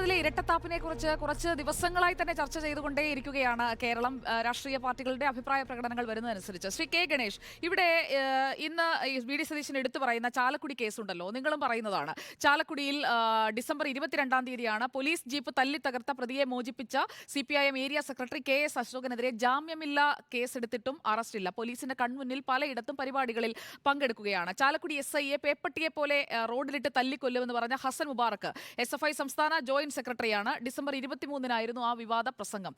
കേരളത്തിലെ ഇരട്ടത്താപ്പിനെ കുറിച്ച് കുറച്ച് ദിവസങ്ങളായി തന്നെ ചർച്ച ചെയ്തുകൊണ്ടേയിരിക്കുകയാണ് കേരളം. രാഷ്ട്രീയ പാർട്ടികളുടെ അഭിപ്രായ പ്രകടനങ്ങൾ വരുന്നതനുസരിച്ച്. ശ്രീ കെ ഗണേഷ്, ഇവിടെ ഇന്ന് വി ഡി സതീശൻ എടുത്തു പറയുന്ന ചാലക്കുടി കേസുണ്ടല്ലോ, നിങ്ങളും പറയുന്നതാണ്. ചാലക്കുടിയിൽ ഡിസംബർ 22-ാം തീയതിയാണ് പോലീസ് ജീപ്പ് തല്ലി തകർത്ത പ്രതിയെ മോചിപ്പിച്ച CPIM ഏരിയ സെക്രട്ടറി KS അശോകനെതിരെ ജാമ്യമില്ലാ കേസെടുത്തിട്ടും അറസ്റ്റില്ല. പോലീസിന്റെ കൺമുന്നിൽ പലയിടത്തും പരിപാടികളിൽ പങ്കെടുക്കുകയാണ്. ചാലക്കുടി SIയെ പേപ്പട്ടിയെ പോലെ റോഡിലിട്ട് തല്ലിക്കൊല്ലുമെന്ന് പറഞ്ഞ ഹസൻ മുബാറക്ക് SFI സംസ്ഥാന ജോയിന്റ് സെക്രട്ടറിയാണ്. ഡിസംബർ 23-നായിരുന്നു ആ വിവാദ പ്രസംഗം.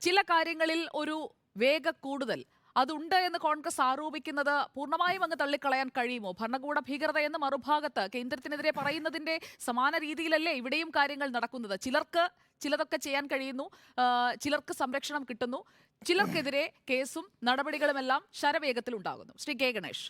ചില കാര്യങ്ങളിൽ ഒരു വേഗ കൂടുതൽ അതുണ്ട് എന്ന് കോൺഗ്രസ് ആരോപിക്കുന്നത് പൂർണ്ണമായും അങ്ങ് തള്ളിക്കളയാൻ കഴിയുമോ? ഭരണകൂട ഭീകരത എന്ന് മറുഭാഗത്ത് കേന്ദ്രത്തിനെതിരെ പറയുന്നതിന്റെ സമാന രീതിയിലല്ലേ ഇവിടെയും കാര്യങ്ങൾ നടക്കുന്നത്? ചിലർക്ക് ചിലതൊക്കെ ചെയ്യാൻ കഴിയുന്നു, ചിലർക്ക് സംരക്ഷണം കിട്ടുന്നു, ചിലർക്കെതിരെ കേസും നടപടികളുമെല്ലാം ശരവേഗത്തിൽ ഉണ്ടാകുന്നു. ശ്രീ കെ ഗണേഷ്.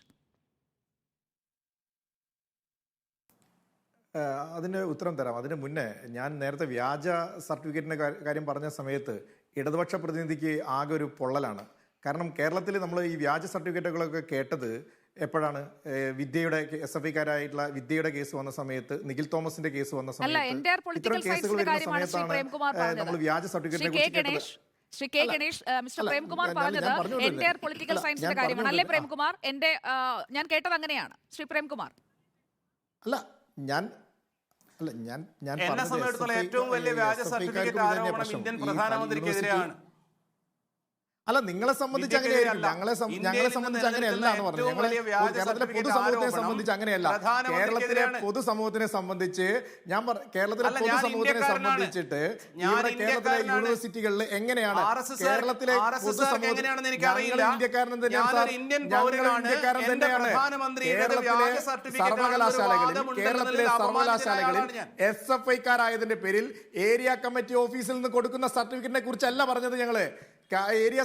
അതിന് ഉത്തരം തരാം. അതിന് മുന്നേ ഞാൻ നേരത്തെ വ്യാജ സർട്ടിഫിക്കറ്റിന്റെ കാര്യം പറഞ്ഞ സമയത്ത് ഇടതുപക്ഷ പ്രതിനിധിക്ക് ആകെ ഒരു പൊള്ളലാണ്. കാരണം കേരളത്തിൽ നമ്മൾ ഈ വ്യാജ സർട്ടിഫിക്കറ്റുകളൊക്കെ കേട്ടത് എപ്പോഴാണ്? വിദ്യയുടെ SFIക്കാരായിട്ടുള്ള വിദ്യയുടെ കേസ് വന്ന സമയത്ത്, നിഖിൽ തോമസിന്റെ കേസ് വന്ന സമയത്ത്, ഇത്തരം കേസുകൾ വരുന്ന സമയത്താണ് നമ്മൾ വ്യാജ സർട്ടിഫിക്കറ്റിനെ കുറിച്ച് കേട്ടത്. ശ്രീ കെ ഗണേഷ്, മിസ്റ്റർ പ്രേംകുമാർ പറഞ്ഞത് എൻറ്റയർ പൊളിറ്റിക്കൽ സയൻസിന്റെ കാര്യമാണ് അല്ലേ പ്രേംകുമാർ? ഞാൻ കേട്ടത് അങ്ങനെയാണ്. ശ്രീ പ്രേംകുമാർ. എന്നെ സംബന്ധിച്ചിടത്തോളം ഏറ്റവും വലിയ വ്യാജ സർട്ടിഫിക്കറ്റ് ആരോപണം ഇന്ത്യൻ പ്രധാനമന്ത്രിക്കെതിരെയാണ്. അല്ല, നിങ്ങളെ സംബന്ധിച്ച് അങ്ങനെയായിരിക്കും, ഞങ്ങളെ സംബന്ധിച്ച് അങ്ങനെയല്ല എന്ന് പറഞ്ഞു. കേരളത്തിലെ പൊതുസമൂഹത്തിനെ സംബന്ധിച്ച് അങ്ങനെയല്ല. കേരളത്തിലെ പൊതുസമൂഹത്തിനെ സംബന്ധിച്ച് കേരളത്തിലെ പൊതുസമൂഹത്തിനെ സംബന്ധിച്ചിട്ട് ഇവിടെ കേരളത്തിലെ യൂണിവേഴ്സിറ്റികളിൽ എങ്ങനെയാണ് കേരളത്തിലെ പൊതുസമൂഹം, ഇന്ത്യക്കാരൻ തന്നെയാണ്, കേരളത്തിലെ സർവകലാശാലകളിൽ SFIക്കാരായതിന്റെ പേരിൽ ഏരിയ കമ്മിറ്റി ഓഫീസിൽ നിന്ന് കൊടുക്കുന്ന സർട്ടിഫിക്കറ്റിനെ കുറിച്ചല്ല പറഞ്ഞത്. ഞങ്ങള് ഏരിയ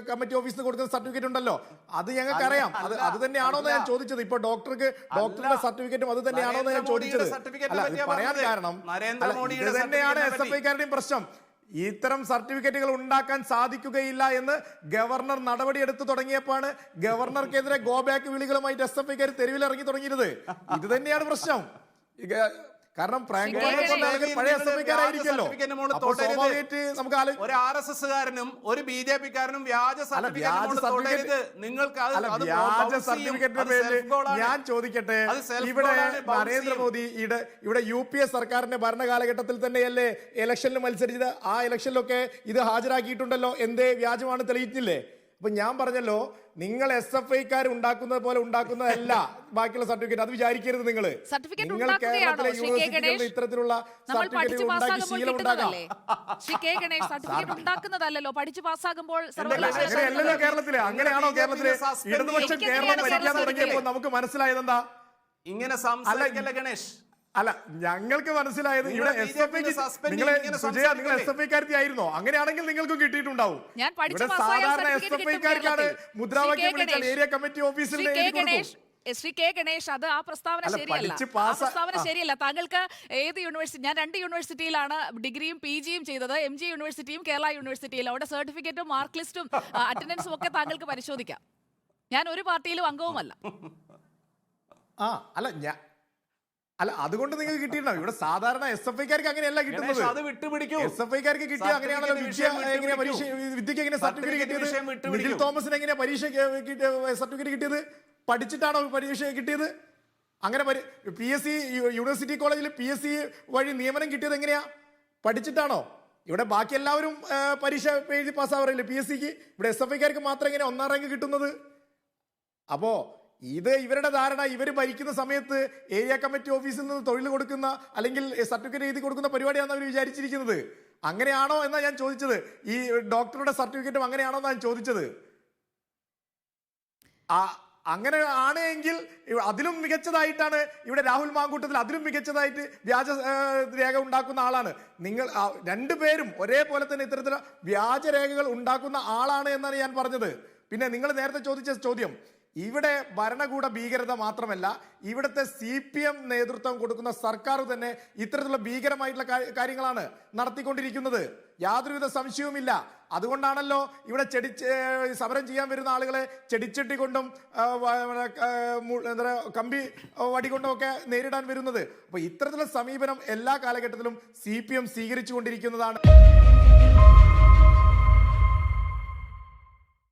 കമ്മിറ്റി ഓഫീസിൽ കൊടുക്കുന്ന സർട്ടിഫിക്കറ്റ് ഉണ്ടല്ലോ, അത് ഞങ്ങൾക്ക് അറിയാം. അത് തന്നെയാണോ എന്ന് ഞാൻ ചോദിച്ചത്. ഇപ്പൊ ഡോക്ടറുടെ സർട്ടിഫിക്കറ്റും അത് തന്നെയാണോ എന്ന് ഞാൻ ചോദിച്ചത്. അല്ല, പറയാൻ കാരണം ഇത് തന്നെയാണ് SFIക്കാരുടെയും പ്രശ്നം. ഇത്തരം സർട്ടിഫിക്കറ്റുകൾ ഉണ്ടാക്കാൻ സാധിക്കുകയില്ല എന്ന് ഗവർണർ നടപടിയെടുത്തു തുടങ്ങിയപ്പോഴാണ് ഗവർണർക്കെതിരെ ഗോ ബാക്ക് വിളികളുമായിട്ട് SFIക്കാർ തെരുവിൽ ഇറങ്ങി തുടങ്ങിയത്. ഇത് തന്നെയാണ് പ്രശ്നം. കാരണം പഴയ SFIക്കാരായിരിക്കല്ലോ. ഒരു RSSകാരനും ഒരു BJPക്കാരനും വ്യാജ സർട്ടിഫിക്കറ്റ് സർട്ടിഫിക്കറ്റിന്റെ പേരിൽ ഞാൻ ചോദിക്കട്ടെ, ഇവിടെ നരേന്ദ്രമോദി ഇവിടെ UPA സർക്കാരിന്റെ ഭരണകാലഘട്ടത്തിൽ തന്നെയല്ലേ ഇലക്ഷനിൽ മത്സരിച്ചത്? ആ ഇലക്ഷനിലൊക്കെ ഇത് ഹാജരാക്കിയിട്ടുണ്ടല്ലോ. എന്തേ വ്യാജമാണ് തെളിയിച്ചില്ലേ? അപ്പൊ ഞാൻ പറഞ്ഞല്ലോ, നിങ്ങൾ SFIക്കാർ ഉണ്ടാക്കുന്നത് പോലെ ഉണ്ടാക്കുന്നതല്ല ബാക്കിയുള്ള സർട്ടിഫിക്കറ്റ്. അത് വിചാരിക്കരുത്. നിങ്ങൾ കേരളത്തിലെ യൂണിവേഴ്സിറ്റികളിൽ ഇത്തരത്തിലുള്ള സർട്ടിഫിക്കറ്റ് ഉണ്ടാക്കി ശീലം ഉണ്ടാക്കാം. കേരളത്തിലെ അങ്ങനെയാണോ? കേരളത്തിലെ ഇടതുപക്ഷം കേരളം ഭരിക്കാൻ തുടങ്ങിയപ്പോൾ നമുക്ക് മനസ്സിലായത് എന്താ? ഇങ്ങനെ സംസാരിക്കല്ല ഗണേഷ്. അല്ല, ഞങ്ങൾക്ക് മനസ്സിലായത് ഇവിടെ നിങ്ങൾ SFIക്കാരത്തി ആയിരുന്നോ? അങ്ങനെയാണെങ്കിൽ നിങ്ങൾക്കും കിട്ടിയിട്ടുണ്ടാവും. ഇവിടെ സാധാരണ SFIക്കാർക്കാണ് മുദ്രാവാക്യം വിളിച്ചാൽ ഏരിയ കമ്മിറ്റി ഓഫീസിൽ ശ്രീ കെ ഗണേഷ്, അത് ആ പ്രസ്താവന ശരിയല്ല. താങ്കൾക്ക് ഏത് യൂണിവേഴ്സിറ്റി? ഞാൻ 2 യൂണിവേഴ്സിറ്റിയിലാണ് ഡിഗ്രിയും PGയും ചെയ്തത്, MG യൂണിവേഴ്സിറ്റിയും കേരള യൂണിവേഴ്സിറ്റിയിലും. അവിടെ സർട്ടിഫിക്കറ്റും മാർക്ക് ലിസ്റ്റും അറ്റൻഡൻസും ഒക്കെ താങ്കൾക്ക് പരിശോധിക്കാം. ഞാൻ ഒരു പാർട്ടിയിലും അംഗവുമല്ല. അല്ല, അതുകൊണ്ട് നിങ്ങൾക്ക് കിട്ടിയിട്ടുണ്ടാവും. ഇവിടെ സാധാരണ SFIക്കാർക്ക് അങ്ങനെയല്ല കിട്ടുന്നത്. SFIക്കാർക്ക് കിട്ടിയ അങ്ങനെയാണല്ലോ. വിദ്യക്ക് എങ്ങനെ സർട്ടിഫിക്കറ്റ് കിട്ടിയത്? നിഖിൽ തോമസിന് എങ്ങനെയാ പരീക്ഷ സർട്ടിഫിക്കറ്റ് കിട്ടിയത്? പഠിച്ചിട്ടാണോ പരീക്ഷ കിട്ടിയത്? അങ്ങനെ PSC യൂണിവേഴ്സിറ്റി കോളേജിൽ PSC വഴി നിയമനം കിട്ടിയത് എങ്ങനെയാ? പഠിച്ചിട്ടാണോ? ഇവിടെ ബാക്കി എല്ലാവരും പരീക്ഷ എഴുതി പാസ്സാവാറില്ലേ PSCക്ക്? ഇവിടെ SFIക്കാർക്ക് മാത്രം എങ്ങനെ 1ാം റാങ്ക് കിട്ടുന്നത്? അപ്പോ ഇത് ഇവരുടെ ധാരണ, ഇവർ ഭരിക്കുന്ന സമയത്ത് ഏരിയ കമ്മിറ്റി ഓഫീസിൽ നിന്ന് തൊഴിൽ കൊടുക്കുന്ന അല്ലെങ്കിൽ സർട്ടിഫിക്കറ്റ് എഴുതി കൊടുക്കുന്ന പരിപാടിയാണെന്ന് അവർ വിചാരിച്ചിരിക്കുന്നത്. അങ്ങനെയാണോ എന്നാ ഞാൻ ചോദിച്ചത്. ഈ ഡോക്ടറുടെ സർട്ടിഫിക്കറ്റും അങ്ങനെയാണോ എന്നാണ് ഞാൻ ചോദിച്ചത്. അങ്ങനെ ആണെങ്കിൽ അതിലും മികച്ചതായിട്ടാണ് ഇവിടെ രാഹുൽ മാങ്കൂട്ടത്തിൽ, അതിലും മികച്ചതായിട്ട് വ്യാജ രേഖ ഉണ്ടാക്കുന്ന ആളാണ് നിങ്ങൾ. രണ്ടുപേരും ഒരേപോലെ തന്നെ ഇത്തരത്തിലുള്ള വ്യാജരേഖകൾ ഉണ്ടാക്കുന്ന ആളാണ് എന്നാണ് ഞാൻ പറഞ്ഞത്. പിന്നെ നിങ്ങൾ നേരത്തെ ചോദിച്ച ചോദ്യം, ഇവിടെ ഭരണകൂട ഭീകരത മാത്രമല്ല, ഇവിടുത്തെ CPM നേതൃത്വം കൊടുക്കുന്ന സർക്കാർ തന്നെ ഇത്തരത്തിലുള്ള ഭീകരമായിട്ടുള്ള കാര്യങ്ങളാണ് നടത്തിക്കൊണ്ടിരിക്കുന്നത്. യാതൊരുവിധ സംശയവുമില്ല. അതുകൊണ്ടാണല്ലോ ഇവിടെ സമരം ചെയ്യാൻ വരുന്ന ആളുകളെ ചെടിച്ചട്ടി കൊണ്ടും കമ്പി വടി കൊണ്ടും ഒക്കെ നേരിടാൻ വരുന്നത്. അപ്പൊ ഇത്തരത്തിലുള്ള സമീപനം എല്ലാ കാലഘട്ടത്തിലും CPM സ്വീകരിച്ചു കൊണ്ടിരിക്കുന്നതാണ്.